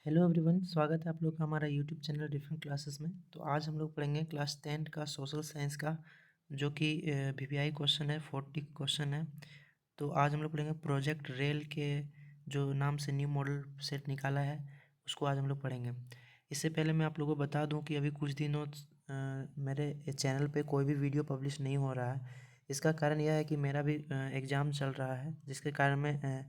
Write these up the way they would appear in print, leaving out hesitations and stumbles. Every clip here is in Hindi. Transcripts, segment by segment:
हेलो एवरीवन, स्वागत है आप लोग का हमारा यूट्यूब चैनल डिफरेंट क्लासेस में। तो आज हम लोग पढ़ेंगे क्लास 10 का सोशल साइंस का, जो कि वीवीआई क्वेश्चन है, 40 क्वेश्चन है। तो आज हम लोग पढ़ेंगे प्रोजेक्ट रेल के जो नाम से न्यू मॉडल सेट निकाला है, उसको आज हम लोग पढ़ेंगे। इससे पहले मैं आप लोगों को बता दूं कि अभी कुछ दिनों मेरे चैनल पे कोई भी वीडियो पब्लिश नहीं हो रहा है। इसका कारण यह है कि मेरा भी एग्ज़ाम चल रहा है, जिसके कारण मैं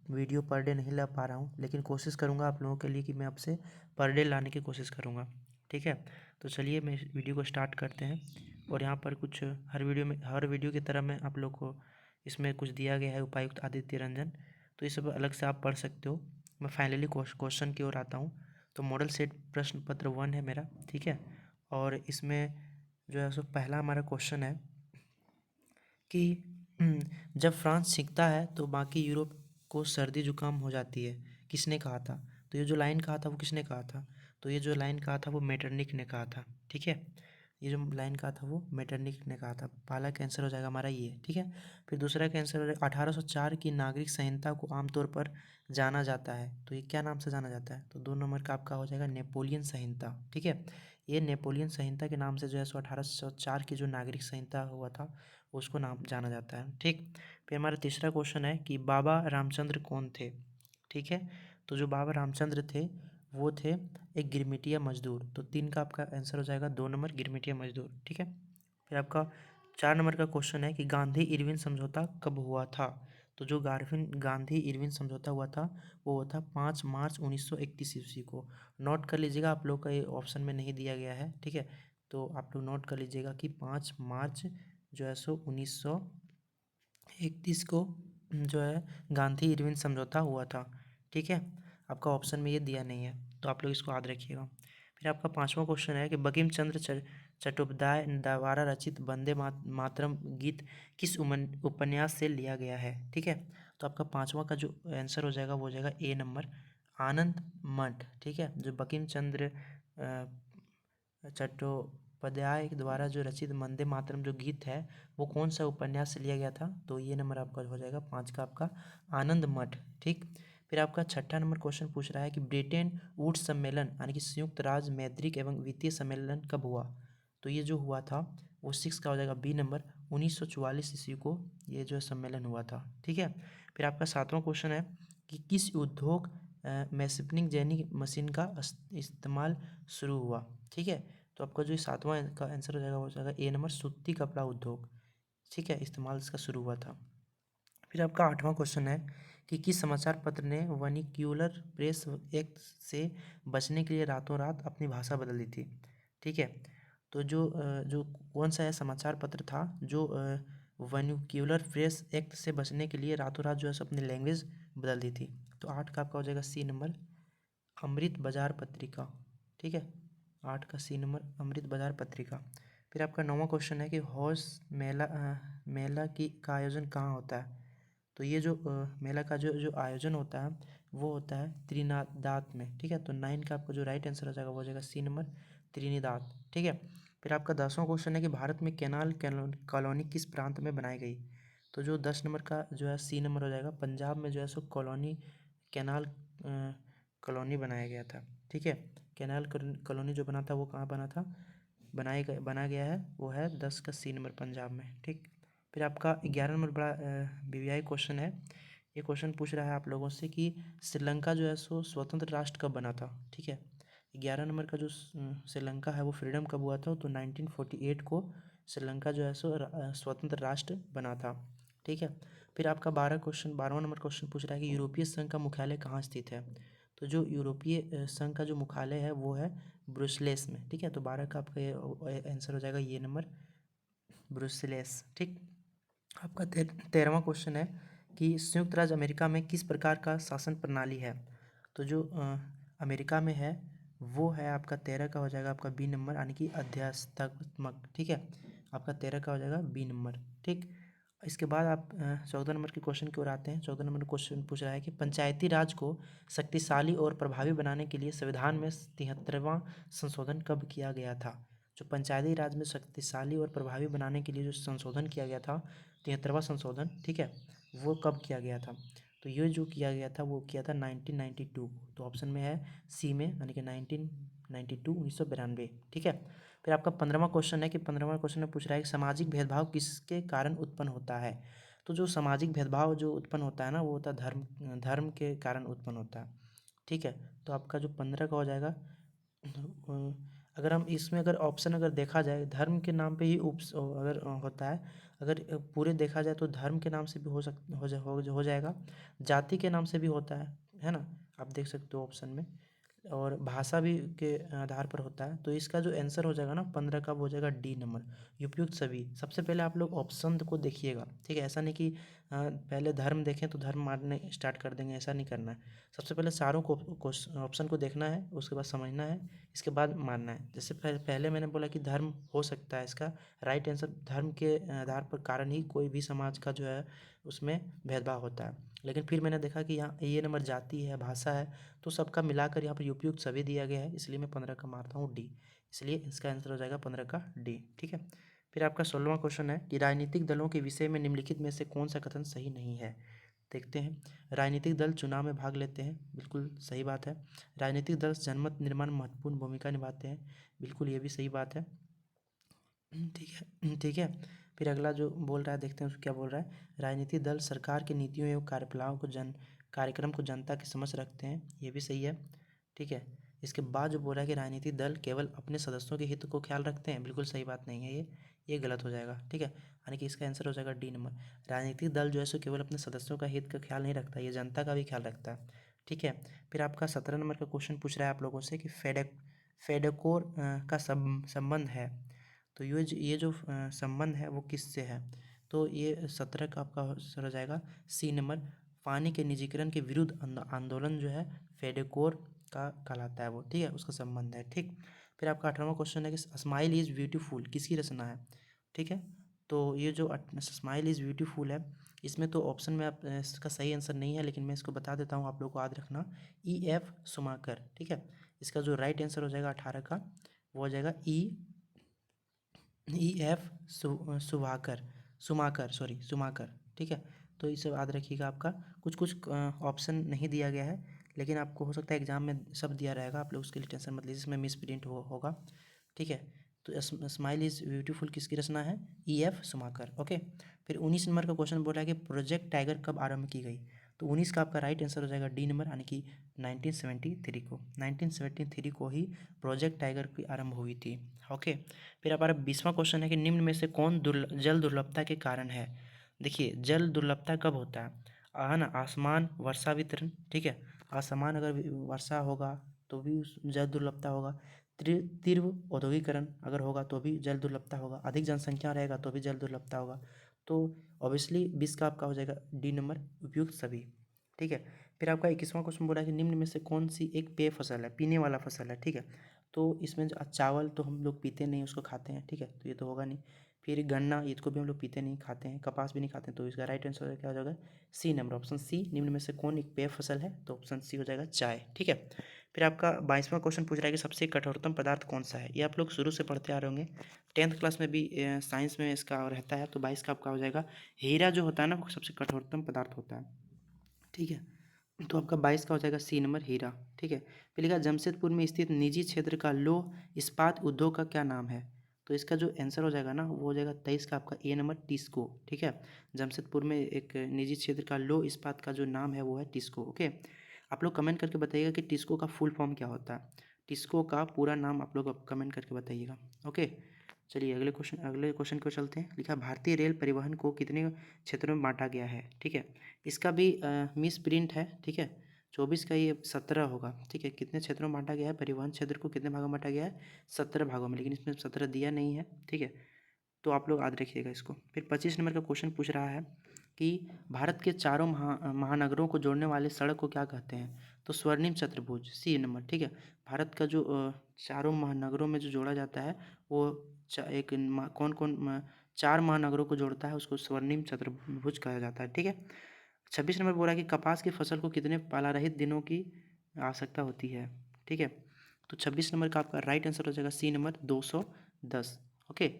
वीडियो पर डे नहीं ला पा रहा हूँ, लेकिन कोशिश करूँगा आप लोगों के लिए कि मैं आपसे पर डे लाने की कोशिश करूँगा। ठीक है, तो चलिए मैं इस वीडियो को स्टार्ट करते हैं। और यहाँ पर कुछ हर वीडियो की तरह मैं आप लोग को इसमें कुछ दिया गया है, उपायुक्त आदित्य रंजन, तो ये सब अलग से आप पढ़ सकते हो। मैं फाइनली क्वेश्चन की ओर आता हूँ। तो मॉडल सेट प्रश्न पत्र 1 है मेरा, ठीक है। और इसमें जो है सो पहला हमारा क्वेश्चन है कि जब फ्रांस सीखता है तो बाकी यूरोप को सर्दी जुकाम हो जाती है, किसने कहा था? तो ये जो लाइन कहा था वो किसने कहा था? तो ये जो लाइन कहा था वो मेटरनिक ने कहा था, ठीक है। ये जो लाइन कहा था वो मेटरनिक ने कहा था। पहला कैंसर हो जाएगा हमारा ये, ठीक है। फिर दूसरा कैंसर हो जाएगा 1804 की नागरिक संहिता को आमतौर पर जाना जाता है, तो ये क्या नाम से जाना जाता है? तो 2 नंबर का आपका हो जाएगा नेपोलियन संहिता, ठीक है। ये नेपोलियन संहिता के नाम से जो है सो 1804 की जो नागरिक संहिता हुआ था उसको नाम जाना जाता है, ठीक। फिर हमारा तीसरा क्वेश्चन है कि बाबा रामचंद्र कौन थे, ठीक है। तो जो बाबा रामचंद्र थे वो थे एक गिरमिटिया मजदूर। तो 3 का आपका आंसर हो जाएगा 2 नंबर, गिरमिटिया मजदूर, ठीक है। फिर आपका 4 नंबर का क्वेश्चन है कि गांधी इरविन समझौता कब हुआ था? तो जो गांधी इरविन समझौता हुआ था वो हुआ था 5 मार्च 1931 ईस्वी को। नोट कर लीजिएगा, आप लोग का ये ऑप्शन में नहीं दिया गया है, ठीक है। तो आप लोग नोट कर लीजिएगा कि 5 मार्च जो है सो 1931 को जो है गांधी इरविन समझौता हुआ था, ठीक है। आपका ऑप्शन में ये दिया नहीं है, तो आप लोग इसको याद रखिएगा। फिर आपका 5वां क्वेश्चन है कि बंकिम चंद्र चट्टोपाध्याय द्वारा रचित वंदे मातरम गीत किस उपन्यास से लिया गया है, ठीक है। तो आपका 5वां का जो आंसर हो जाएगा वो हो जाएगा ए नंबर, आनंद मठ, ठीक है। जो बंकिम चंद्र चट्टोपाध्याय द्वारा जो रचित वंदे मातरम जो गीत है वो कौन सा उपन्यास से लिया गया था? तो ये नंबर आपका हो जाएगा 5 का आपका आनंद मठ, ठीक। फिर आपका 6ठा नंबर क्वेश्चन पूछ रहा है कि ब्रिटेन वुड्स सम्मेलन यानी कि संयुक्त राज्य मौद्रिक एवं वित्तीय सम्मेलन कब हुआ? तो ये जो हुआ था वो 6 का हो जाएगा बी नंबर, 1944 ईस्वी को ये जो सम्मेलन हुआ था, ठीक है। फिर आपका 7वां क्वेश्चन है कि किस उद्योग में स्पिनिंग जेनी मशीन का इस्तेमाल शुरू हुआ, ठीक है। तो आपका जो 7वां का आंसर हो जाएगा वो हो जाएगा ए नंबर, सूती कपड़ा उद्योग, ठीक है, इस्तेमाल इसका शुरू हुआ था। फिर आपका 8वां क्वेश्चन है कि किस समाचार पत्र ने वर्निक्यूलर प्रेस एक्ट से बचने के लिए रातों रात अपनी भाषा बदल दी थी, ठीक है। तो जो कौन सा है समाचार पत्र था जो वर्निक्यूलर प्रेस एक्ट से बचने के लिए रातों रात जो है सो अपनी लैंग्वेज बदल दी थी? तो 8 का आपका हो जाएगा सी नंबर, अमृत बाजार पत्रिका, ठीक है। 8 का सी नंबर, अमृत बाजार पत्रिका। फिर आपका 9वां क्वेश्चन है कि हौस मेला की का आयोजन कहाँ होता है? तो ये जो मेला का जो जो आयोजन होता है वो होता है त्रिनादात में, ठीक है। तो 9 का आपका जो राइट आंसर हो जाएगा वो हो जाएगा सी नंबर, त्रिनिदाद, ठीक है। फिर आपका 10वां क्वेश्चन है कि भारत में कैनाल कॉलोनी किस प्रांत में बनाई गई? तो जो 10 नंबर का जो है सी नंबर हो जाएगा, पंजाब में जो है सो कैनाल कॉलोनी बनाया गया था, ठीक है। कैनाल कॉलोनी जो बना था वो कहाँ बना था, बना गया है वो है 10 का सी नंबर, पंजाब में, ठीक। फिर आपका 11 नंबर बड़ा वीवीआई क्वेश्चन है। ये क्वेश्चन पूछ रहा है आप लोगों से कि श्रीलंका जो है सो स्वतंत्र राष्ट्र कब बना था, ठीक है। 11 नंबर का जो श्रीलंका है वो फ्रीडम कब हुआ था? तो 1948 को श्रीलंका जो है सो स्वतंत्र राष्ट्र बना था, ठीक है। फिर आपका 12वां नंबर क्वेश्चन पूछ रहा है कि यूरोपीय संघ का मुख्यालय कहाँ स्थित है? तो जो यूरोपीय संघ का जो मुख्यालय है वो है ब्रुसेल्स में, ठीक है। तो 12 का आपका ये आंसर हो जाएगा ये नंबर, ब्रुसेल्स, ठीक। आपका 13वां क्वेश्चन है कि संयुक्त राज्य अमेरिका में किस प्रकार का शासन प्रणाली है? तो जो अमेरिका में है वो है आपका 13 का हो जाएगा आपका बी नंबर, यानी कि अध्यस्थात्मक, ठीक है। आपका 13 का हो जाएगा बी नंबर, ठीक। इसके बाद आप 14 नंबर के क्वेश्चन की ओर आते हैं। 14 नंबर क्वेश्चन पूछ रहा है कि पंचायती राज को शक्तिशाली और प्रभावी बनाने के लिए संविधान में 73वां संशोधन कब किया गया था? जो पंचायती राज में शक्तिशाली और प्रभावी बनाने के लिए जो संशोधन किया गया था, 73वां संशोधन, ठीक है, वो कब किया गया था? तो ये जो किया गया था वो किया था 1992 को। तो ऑप्शन में है सी में, यानी कि 1992 1992। ठीक है। फिर आपका 15वां क्वेश्चन है कि 15वां क्वेश्चन में पूछ रहा है कि सामाजिक भेदभाव किसके कारण उत्पन्न होता है। तो जो सामाजिक भेदभाव जो उत्पन्न होता है ना, वो होता है धर्म के कारण उत्पन्न होता है। ठीक है। तो आपका जो 15 का हो जाएगा, अगर हम इसमें अगर ऑप्शन अगर देखा जाए, धर्म के नाम पे ही अगर होता है, अगर पूरे देखा जाए तो धर्म के नाम से भी हो जाएगा, जाति के नाम से भी होता है ना, आप देख सकते हो ऑप्शन में, और भाषा भी के आधार पर होता है। तो इसका जो आंसर हो जाएगा ना 15 का, वो हो जाएगा डी नंबर, उपयुक्त सभी। सबसे पहले आप लोग ऑप्शन को देखिएगा, ठीक है। ऐसा नहीं कि पहले धर्म देखें तो धर्म मारने स्टार्ट कर देंगे, ऐसा नहीं करना है। सबसे पहले सारों को ऑप्शन को देखना है, उसके बाद समझना है, इसके बाद मानना है। जैसे पहले मैंने बोला कि धर्म हो सकता है, इसका राइट आंसर धर्म के आधार पर कारण ही कोई भी समाज का जो है उसमें भेदभाव होता है। लेकिन फिर मैंने देखा कि यहाँ ये नंबर जाति है, भाषा है, तो सबका मिलाकर यहाँ पर उपयुक्त सभी दिया गया है, इसलिए मैं 15 का मारता हूँ डी। इसलिए इसका आंसर हो जाएगा 15 का डी। ठीक है। फिर आपका 16वां क्वेश्चन है कि राजनीतिक दलों के विषय में निम्नलिखित में से कौन सा कथन सही नहीं है। देखते हैं। राजनीतिक दल चुनाव में भाग लेते हैं, बिल्कुल सही बात है। राजनीतिक दल जनमत निर्माण में महत्वपूर्ण भूमिका निभाते हैं, बिल्कुल ये भी सही बात है। ठीक है, ठीक है। फिर अगला जो बोल रहा है, देखते हैं उसको क्या बोल रहा है। राजनीतिक दल सरकार की नीतियों एवं कार्यक्रम को जनता की समझ रखते हैं, ये भी सही है। ठीक है। इसके बाद जो बोल रहा है कि राजनीतिक दल केवल अपने सदस्यों के हित को ख्याल रखते हैं, बिल्कुल सही बात नहीं है ये गलत हो जाएगा। ठीक है। यानी कि इसका आंसर हो जाएगा डी नंबर। राजनीतिक दल जो है सो केवल अपने सदस्यों का हित का ख्याल नहीं रखता, ये जनता का भी ख्याल रखता है। ठीक है। फिर आपका 17 नंबर का क्वेश्चन पूछ रहा है आप लोगों से कि फेडकोर का संबंध है। तो ये जो संबंध है वो किससे है। तो ये 17 का आपका आंसर हो जाएगा सी नंबर। पानी के निजीकरण के विरुद्ध आंदोलन जो है फेडकोर का कहलाता है वो, ठीक है, उसका संबंध है। ठीक। फिर आपका 18वां क्वेश्चन है कि स्माइल इज़ ब्यूटीफुल किसकी रचना है। ठीक है। तो ये जो स्माइल इज़ ब्यूटीफुल है, इसमें तो ऑप्शन में आप इसका सही आंसर नहीं है, लेकिन मैं इसको बता देता हूँ, आप लोग को याद रखना। E.F. सुमाकर। ठीक है। इसका जो राइट आंसर हो जाएगा 18 का, वो हो जाएगा E.F. सुमाकर। ठीक है। तो इसे याद रखिएगा। आपका कुछ कुछ ऑप्शन नहीं दिया गया है, लेकिन आपको हो सकता है एग्जाम में सब दिया रहेगा, आप लोग उसके लिए टेंशन मत लीजिए, इसमें मिस प्रिंट होगा। ठीक है। तो स्माइल इज़ ब्यूटीफुल किसकी रचना है। E.F. सुमाकर। ओके। फिर 19 नंबर का क्वेश्चन बोल रहा है कि प्रोजेक्ट टाइगर कब आरंभ की गई। तो 19 का आपका राइट आंसर हो जाएगा डी नंबर, यानी कि 1973 को ही प्रोजेक्ट टाइगर की आरंभ हुई थी। ओके। फिर हमारा 20वां क्वेश्चन है कि निम्न में से कौन जल दुर्लभता के कारण है। देखिए, जल दुर्लभता कब होता है ना, आसमान वर्षा वितरण। ठीक है। आसमान अगर वर्षा होगा तो भी जल दुर्लभता होगा। तीव्र औद्योगिकरण अगर होगा तो भी जल दुर्लभता होगा। अधिक जनसंख्या रहेगा तो भी जल दुर्लभता होगा। तो ऑब्वियसली 20 का आपका हो जाएगा डी नंबर, उपयुक्त सभी। ठीक है। फिर आपका 21वां क्वेश्चन बोला है कि निम्न में से कौन सी एक पेय फसल है, पीने वाला फसल है। ठीक है। तो इसमें जो चावल तो हम लोग पीते नहीं, उसको खाते हैं। ठीक है। तो ये तो होगा नहीं। फिर गन्ना, इसको भी हम लोग पीते नहीं, खाते हैं। कपास भी नहीं खाते हैं, तो इसका राइट आंसर क्या हो जाएगा सी नंबर, ऑप्शन सी। निम्न में से कौन एक पेय फसल है, तो ऑप्शन सी हो जाएगा चाय। ठीक है। फिर आपका 22वां क्वेश्चन पूछ रहा है कि सबसे कठोरतम पदार्थ कौन सा है। ये आप लोग शुरू से पढ़ते आ रहे होंगे, 10th क्लास में भी साइंस में इसका रहता है। तो 22 का आपका हो जाएगा हीरा जो होता है ना, वो सबसे कठोरतम पदार्थ होता है। ठीक है। तो आपका 22 का हो जाएगा सी नंबर, हीरा। ठीक है। फिर लिखा जमशेदपुर में स्थित निजी क्षेत्र का लौह इस्पात उद्योग का क्या नाम है। तो इसका जो आंसर हो जाएगा ना, वो हो जाएगा 23 का आपका ए नंबर, टिस्को। ठीक है। जमशेदपुर में एक निजी क्षेत्र का लौह इस्पात का जो नाम है वो है टिस्को। ओके। आप लोग कमेंट करके बताइएगा कि टिस्को का फुल फॉर्म क्या होता है। टिस्को का पूरा नाम आप लोग कमेंट करके बताइएगा। ओके। चलिए अगले क्वेश्चन को चलते हैं। लिखा भारतीय रेल परिवहन को कितने क्षेत्रों में बांटा गया है। ठीक है। इसका भी मिस प्रिंट है। ठीक है। 24 का ये 17 होगा। ठीक है। कितने क्षेत्रों में बांटा गया है, परिवहन क्षेत्र को कितने भागों में बांटा गया है, 17 भागों में, लेकिन इसमें 17 दिया नहीं है। ठीक है। तो आप लोग याद रखिएगा इसको। फिर 25 नंबर का क्वेश्चन पूछ रहा है कि भारत के चारों महानगरों को जोड़ने वाले सड़क को क्या कहते हैं। तो स्वर्णिम चतुर्भुज, सी नंबर। ठीक है। भारत का जो चारों महानगरों में जो जोड़ा जाता है वो कौन कौन 4 महानगरों को जोड़ता है, उसको स्वर्णिम चतुर्भुज कहा जाता है। ठीक है। 26 नंबर बोला कि कपास की फसल को कितने पालारहित दिनों की आवश्यकता होती है। ठीक है। तो 26 नंबर का आपका राइट आंसर हो जाएगा सी नंबर, 210। ओके।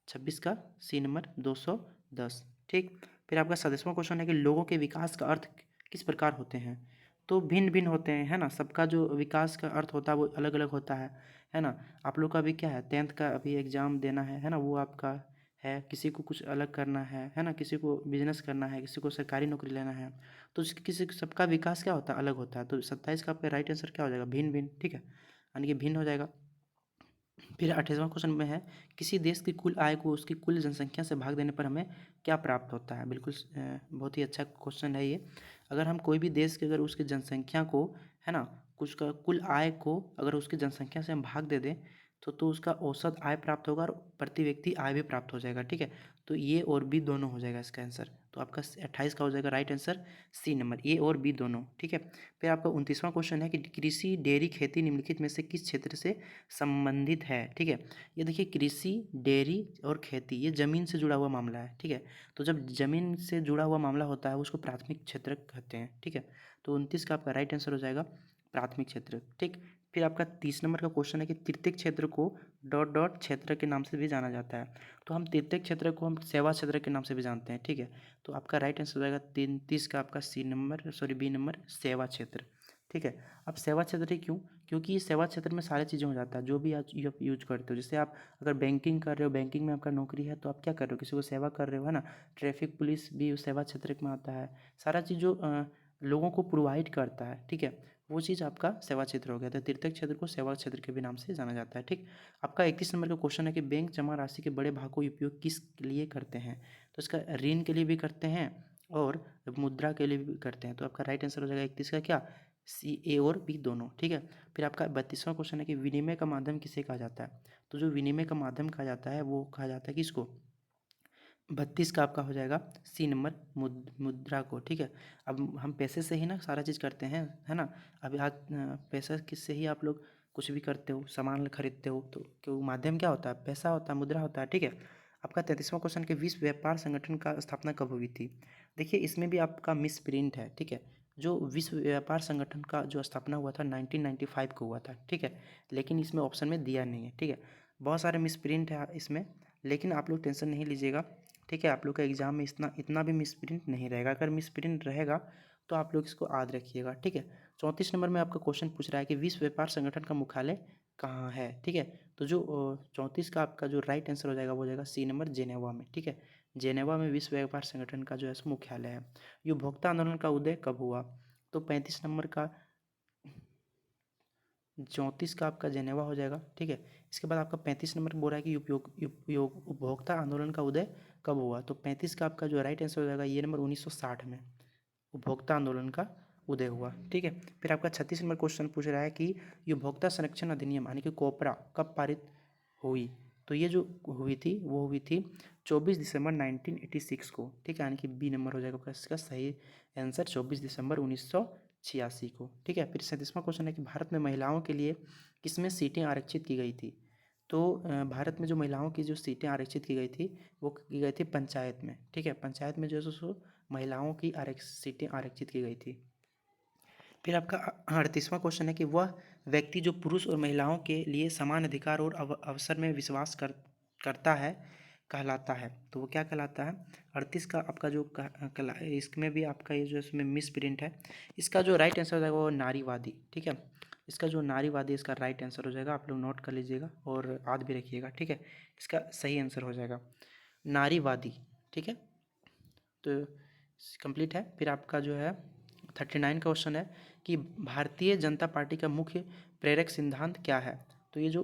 26 का सी नंबर 210। ठीक। फिर आपका 27वां क्वेश्चन है कि लोगों के विकास का अर्थ किस प्रकार होते हैं? तो भिन्न भिन्न होते हैं, है ना। सबका जो विकास का अर्थ होता है वो अलग अलग होता है ना। आप लोग का अभी क्या है, 10th का अभी एग्ज़ाम देना है ना, वो आपका है। किसी को कुछ अलग करना है ना, किसी को बिजनेस करना है, किसी को सरकारी नौकरी लेना है। तो किसी सबका विकास क्या होता है, अलग होता है। तो 27 का आपका राइट आंसर क्या हो जाएगा, भिन्न भिन्न, ठीक है, यानी कि भिन्न हो जाएगा। फिर 28वां क्वेश्चन में है, किसी देश की कुल आय को उसकी कुल जनसंख्या से भाग देने पर हमें क्या प्राप्त होता है। बिल्कुल बहुत ही अच्छा क्वेश्चन है ये। अगर हम कोई भी देश के अगर उसकी जनसंख्या को, है ना, कुछ का कुल आय को अगर उसकी जनसंख्या से हम भाग दे दें तो उसका औसत आय प्राप्त होगा और प्रति व्यक्ति आय भी प्राप्त हो जाएगा, ठीक है। तो ये और बी दोनों हो जाएगा इसका आंसर। तो आपका 28 का हो जाएगा राइट आंसर सी नंबर, ए और बी दोनों, ठीक है। फिर आपका 29वां क्वेश्चन है कि कृषि, डेयरी, खेती निम्नलिखित में से किस क्षेत्र से संबंधित है, ठीक है। ये देखिए, कृषि, डेयरी और खेती ये ज़मीन से जुड़ा हुआ मामला है, ठीक है। तो जब ज़मीन से जुड़ा हुआ मामला होता है उसको प्राथमिक क्षेत्र कहते हैं, ठीक है। तो 29 का आपका राइट आंसर हो जाएगा प्राथमिक क्षेत्र, ठीक। फिर आपका 30 नंबर का क्वेश्चन है कि तृतीयक क्षेत्र को डॉट डॉट क्षेत्र के नाम से भी जाना जाता है। तो हम तृतीयक क्षेत्र को हम सेवा क्षेत्र के नाम से भी जानते हैं, ठीक है। तो आपका राइट आंसर हो जाएगा 33 का आपका C number, sorry B number, सेवा क्षेत्र, ठीक है। अब सेवा क्षेत्र ही क्यों, क्योंकि सेवा क्षेत्र में सारी चीज़ें हो जाता है जो भी आज आप यूज करते हो। जैसे आप अगर बैंकिंग कर रहे हो, बैंकिंग में आपका नौकरी है तो आप क्या कर रहे हो, किसी को सेवा कर रहे हो, है ना। ट्रैफिक पुलिस भी उस सेवा क्षेत्र में आता है। सारा चीज़ जो लोगों को प्रोवाइड करता है, ठीक है, वो चीज़ आपका सेवा क्षेत्र हो गया। तो तृतीयक क्षेत्र को सेवा क्षेत्र के भी नाम से जाना जाता है, ठीक। आपका 31 नंबर का क्वेश्चन है कि बैंक जमा राशि के बड़े भाग को उपयोग किस लिए करते हैं। तो इसका ऋण के लिए भी करते हैं और मुद्रा के लिए भी करते हैं। तो आपका राइट आंसर हो जाएगा 31 का क्या, सी, ए और बी दोनों, ठीक है। फिर आपका 32वां क्वेश्चन है कि विनिमय का माध्यम किसे कहा जाता है। तो जो विनिमय का माध्यम कहा जाता है वो कहा जाता है किसको, 32 का आपका हो जाएगा सी नंबर, मुद्रा को, ठीक है। अब हम पैसे से ही ना सारा चीज़ करते हैं, है ना। अभी आज पैसा किससे ही आप लोग कुछ भी करते हो, सामान खरीदते हो, तो क्यों माध्यम क्या होता है, पैसा होता है, मुद्रा होता है, ठीक है। आपका 33वां क्वेश्चन कि विश्व व्यापार संगठन का स्थापना कब हुई थी। देखिए इसमें भी आपका मिस प्रिंट है, ठीक है। जो विश्व व्यापार संगठन का जो स्थापना हुआ था 1995 को हुआ था, ठीक है। लेकिन इसमें ऑप्शन में दिया नहीं है, ठीक है। बहुत सारे मिस प्रिंट है इसमें, लेकिन आप लोग टेंशन नहीं लीजिएगा, ठीक है। आप लोग का एग्जाम में इतना भी मिस प्रिंट नहीं रहेगा। अगर मिस प्रिंट रहेगा तो आप लोग इसको याद रखिएगा, ठीक है। 34 नंबर में आपका क्वेश्चन पूछ रहा है कि विश्व व्यापार संगठन का मुख्यालय कहाँ है, ठीक है। तो जो 34 का आपका जो राइट आंसर हो जाएगा वो हो जाएगा सी नंबर, जेनेवा में, ठीक है। जेनेवा में विश्व व्यापार संगठन का जो है मुख्यालय है। ये उपभोक्ता आंदोलन का उदय कब हुआ। तो 35 नंबर का 34 का आपका जेनेवा हो जाएगा, ठीक है। इसके बाद आपका 35 नंबर बोल रहा है कि उपयोग उपभोक्ता आंदोलन का उदय कब हुआ। तो 35 का आपका जो राइट आंसर हो जाएगा ये नंबर 1960 में उपभोक्ता आंदोलन का उदय हुआ, ठीक है। फिर आपका 36 नंबर क्वेश्चन पूछ रहा है कि ये उपभोक्ता संरक्षण अधिनियम यानी कि कोपरा कब पारित हुई। तो ये जो हुई थी वो हुई थी 24 दिसंबर 1986 को, ठीक है, यानी कि बी नंबर हो जाएगा इसका सही आंसर 24 दिसंबर 1986 को, ठीक है। फिर 37वां क्वेश्चन है कि भारत में महिलाओं के लिए किसमें सीटें आरक्षित की गई थी। तो भारत में जो महिलाओं की जो सीटें आरक्षित की गई थी वो की गई थी पंचायत में, ठीक है। पंचायत में जो है सो महिलाओं की सीटें आरक्षित की गई थी। फिर आपका 38वां क्वेश्चन है कि वह व्यक्ति जो पुरुष और महिलाओं के लिए समान अधिकार और अवसर में विश्वास करता है कहलाता है। तो वो क्या कहलाता है। 38 का आपका जो इसमें भी आपका ये जो इसमें मिस प्रिंट है, इसका जो राइट आंसर हो जाएगा वो नारीवादी, ठीक है। इसका जो नारीवादी इसका राइट आंसर हो जाएगा, आप लोग नोट कर लीजिएगा और याद भी रखिएगा, ठीक है। इसका सही आंसर हो जाएगा नारीवादी, ठीक है। तो कंप्लीट है। फिर आपका जो है 39 का क्वेश्चन है कि भारतीय जनता पार्टी का मुख्य प्रेरक सिद्धांत क्या है। तो ये जो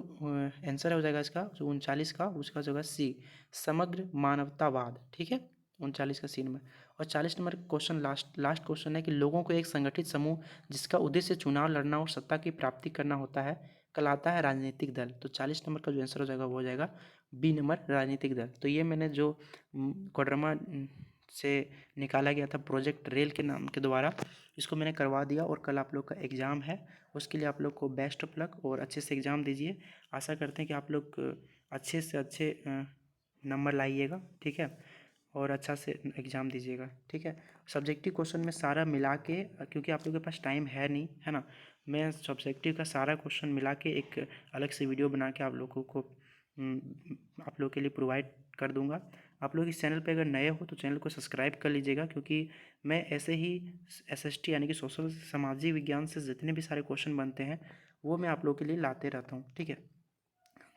आंसर हो जाएगा इसका जो 39 का, उसका जो है सी, समग्र मानवतावाद, ठीक है। 39 का सी नंबर। और 40 नंबर क्वेश्चन लास्ट क्वेश्चन है कि लोगों को एक संगठित समूह जिसका उद्देश्य चुनाव लड़ना और सत्ता की प्राप्ति करना होता है कहलाता है राजनीतिक दल। तो 40 नंबर का जो आंसर हो जाएगा वो हो जाएगा बी नंबर, राजनीतिक दल। तो ये मैंने जो कोडरमा से निकाला गया था प्रोजेक्ट रेल के नाम के द्वारा, इसको मैंने करवा दिया और कल आप लोग का एग्ज़ाम है। उसके लिए आप लोग को बेस्ट ऑफ लक और अच्छे से एग्ज़ाम दीजिए। आशा करते हैं कि आप लोग अच्छे से अच्छे नंबर लाइएगा, ठीक है, और अच्छा से एग्ज़ाम दीजिएगा, ठीक है। सब्जेक्टिव क्वेश्चन में सारा मिला के, क्योंकि आप लोगों के पास टाइम है नहीं, है ना, मैं सब्जेक्टिव का सारा क्वेश्चन मिला के एक अलग से वीडियो बना के आप लोगों को आप लोग के लिए प्रोवाइड कर दूंगा। आप लोग इस चैनल पे अगर नए हो तो चैनल को सब्सक्राइब कर लीजिएगा, क्योंकि मैं ऐसे ही SST यानी कि सोशल सामाजिक विज्ञान से जितने भी सारे क्वेश्चन बनते हैं वो मैं आप लोगों के लिए लाते रहता हूँ, ठीक है।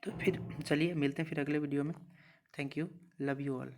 तो फिर चलिए मिलते हैं फिर अगले वीडियो में। Thank you, love you all.